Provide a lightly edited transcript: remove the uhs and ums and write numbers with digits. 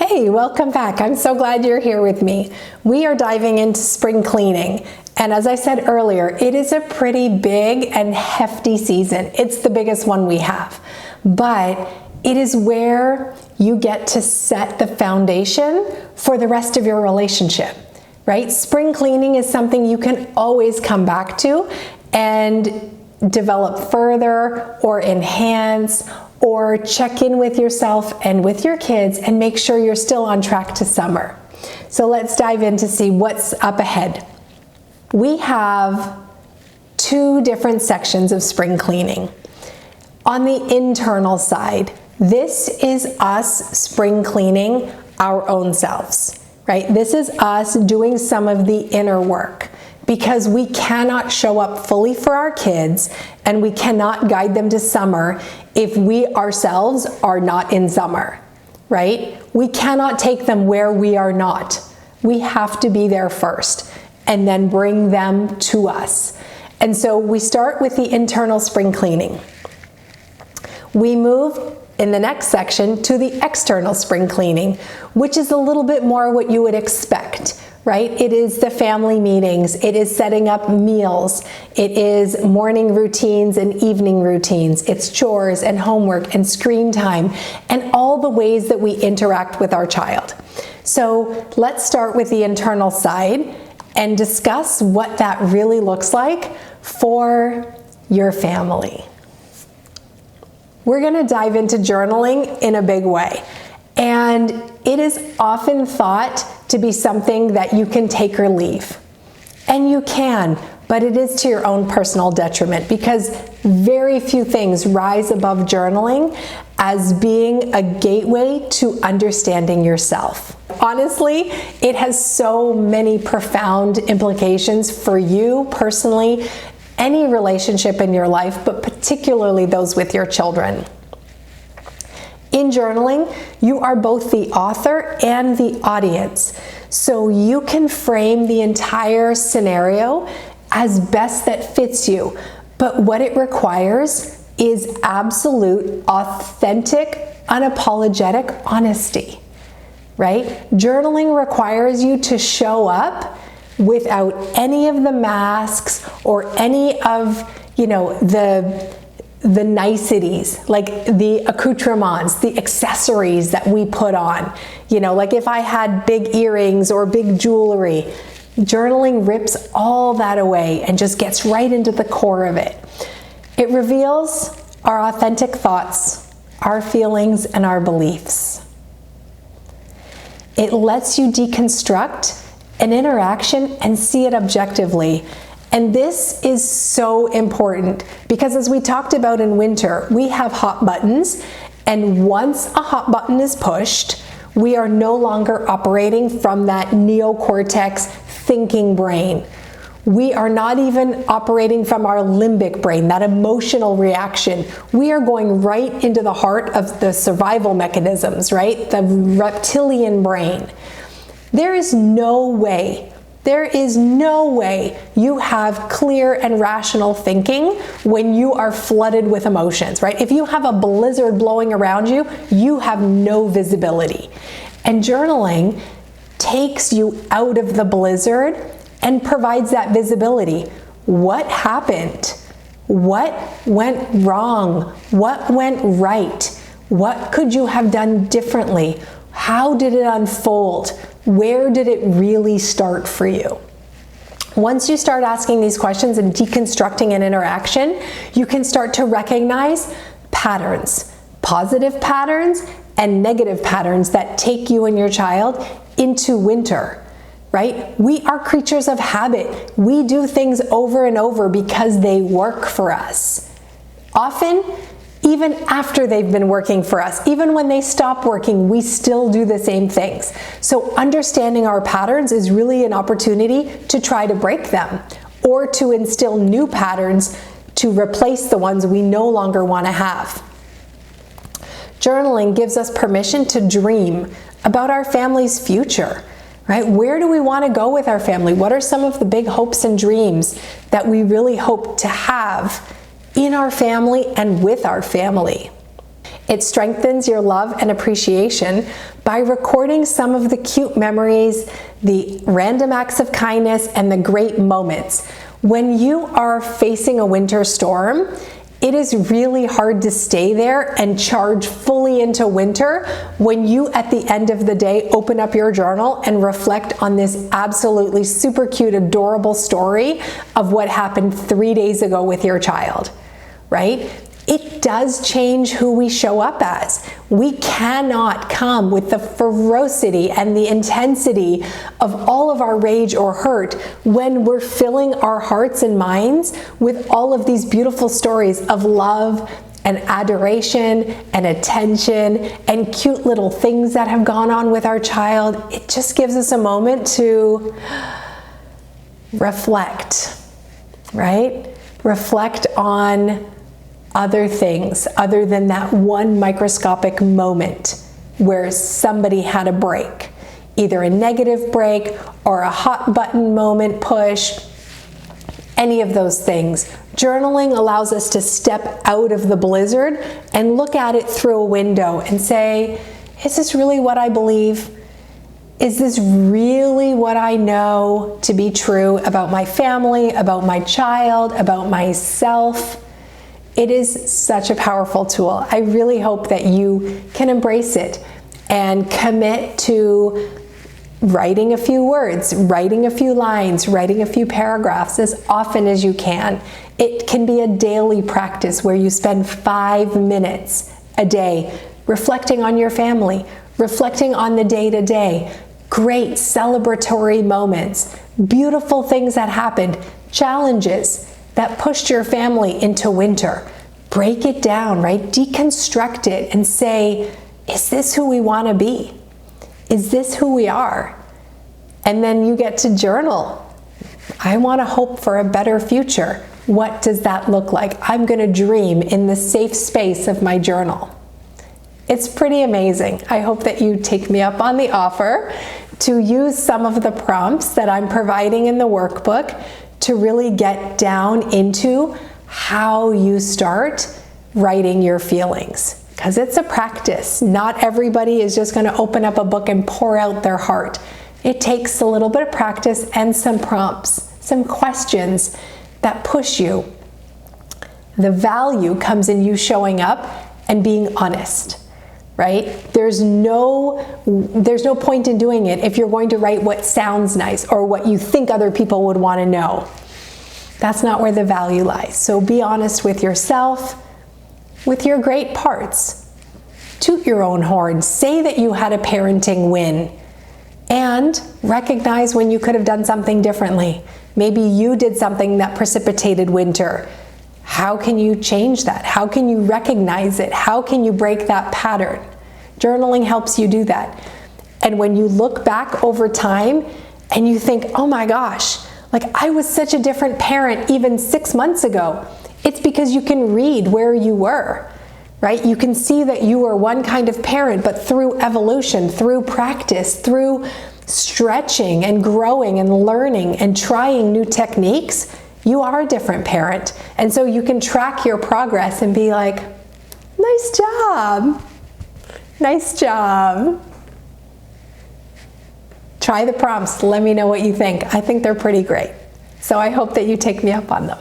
Hey, welcome back. I'm so glad you're here with me. We are diving into spring cleaning. And as I said earlier, it is a pretty big and hefty season. It's the biggest one we have. But it is where you get to set the foundation for the rest of your relationship, right? Spring cleaning is something you can always come back to and develop further or enhance or check in with yourself and with your kids and make sure you're still on track to summer. So let's dive in to see what's up ahead. We have two different sections of spring cleaning. On the internal side, this is us spring cleaning our own selves, right? This is us doing some of the inner work, because we cannot show up fully for our kids and we cannot guide them to summer if we ourselves are not in summer, right? We cannot take them where we are not. We have to be there first and then bring them to us. And so we start with the internal spring cleaning. We move in the next section to the external spring cleaning, which is a little bit more what you would expect, right? It is the family meetings, it is setting up meals, it is morning routines and evening routines, it's chores and homework and screen time, and all the ways that we interact with our child. So let's start with the internal side and discuss what that really looks like for your family. We're gonna dive into journaling in a big way. And it is often thought to be something that you can take or leave. And you can, but it is to your own personal detriment, because very few things rise above journaling as being a gateway to understanding yourself. Honestly, it has so many profound implications for you personally, any relationship in your life, but particularly those with your children. In journaling, you are both the author and the audience, so you can frame the entire scenario as best that fits you. But what it requires is absolute, authentic, unapologetic honesty, right? Journaling requires you to show up without any of the masks or any of, the niceties, like the accoutrements, the accessories that we put on. Like if I had big earrings or big jewelry, journaling rips all that away and just gets right into the core of it. It reveals our authentic thoughts, our feelings, and our beliefs. It lets you deconstruct an interaction and see it objectively. And this is so important because, as we talked about in winter, we have hot buttons, and once a hot button is pushed, we are no longer operating from that neocortex thinking brain. We are not even operating from our limbic brain, that emotional reaction. We are going right into the heart of the survival mechanisms, right? The reptilian brain. There is no way you have clear and rational thinking when you are flooded with emotions, right? If you have a blizzard blowing around you, you have no visibility. And journaling takes you out of the blizzard and provides that visibility. What happened? What went wrong? What went right? What could you have done differently? How did it unfold? Where did it really start for you? Once you start asking these questions and deconstructing an interaction, you can start to recognize patterns, positive patterns and negative patterns that take you and your child into winter, right? We are creatures of habit. We do things over and over because they work for us. Often, even after they've been working for us, even when they stop working, we still do the same things. So understanding our patterns is really an opportunity to try to break them or to instill new patterns to replace the ones we no longer want to have. Journaling gives us permission to dream about our family's future, right? Where do we want to go with our family? What are some of the big hopes and dreams that we really hope to have in our family and with our family? It strengthens your love and appreciation by recording some of the cute memories, the random acts of kindness, and the great moments. When you are facing a winter storm, it is really hard to stay there and charge fully into winter when you, at the end of the day, open up your journal and reflect on this absolutely super cute, adorable story of what happened 3 days ago with your child, right? It does change who we show up as. We cannot come with the ferocity and the intensity of all of our rage or hurt when we're filling our hearts and minds with all of these beautiful stories of love and adoration and attention and cute little things that have gone on with our child. It just gives us a moment to reflect, right? Reflect on other things other than that one microscopic moment where somebody had a break, either a negative break or a hot button moment push, any of those things. Journaling allows us to step out of the blizzard and look at it through a window and say, is this really what I believe? Is this really what I know to be true about my family, about my child, about myself? It is such a powerful tool. I really hope that you can embrace it and commit to writing a few words, writing a few lines, writing a few paragraphs as often as you can. It can be a daily practice where you spend 5 minutes a day reflecting on your family, reflecting on the day-to-day, great celebratory moments, beautiful things that happened, challenges that pushed your family into winter. Break it down, right? Deconstruct it and say, is this who we want to be? Is this who we are? And then you get to journal. I want to hope for a better future. What does that look like? I'm going to dream in the safe space of my journal. It's pretty amazing. I hope that you take me up on the offer to use some of the prompts that I'm providing in the workbook to really get down into how you start writing your feelings. Because it's a practice. Not everybody is just going to open up a book and pour out their heart. It takes a little bit of practice and some prompts, some questions that push you. The value comes in you showing up and being honest, right? There's no point in doing it if you're going to write what sounds nice or what you think other people would want to know. That's not where the value lies. So be honest with yourself, with your great parts. Toot your own horn. Say that you had a parenting win. And recognize when you could have done something differently. Maybe you did something that precipitated winter. How can you change that? How can you recognize it? How can you break that pattern? Journaling helps you do that. And when you look back over time and you think, oh my gosh, like I was such a different parent even 6 months ago. It's because you can read where you were, right? You can see that you were one kind of parent, but through evolution, through practice, through stretching and growing and learning and trying new techniques, you are a different parent. And so you can track your progress and be like, nice job. Nice job. Try the prompts. Let me know what you think. I think they're pretty great. So I hope that you take me up on them.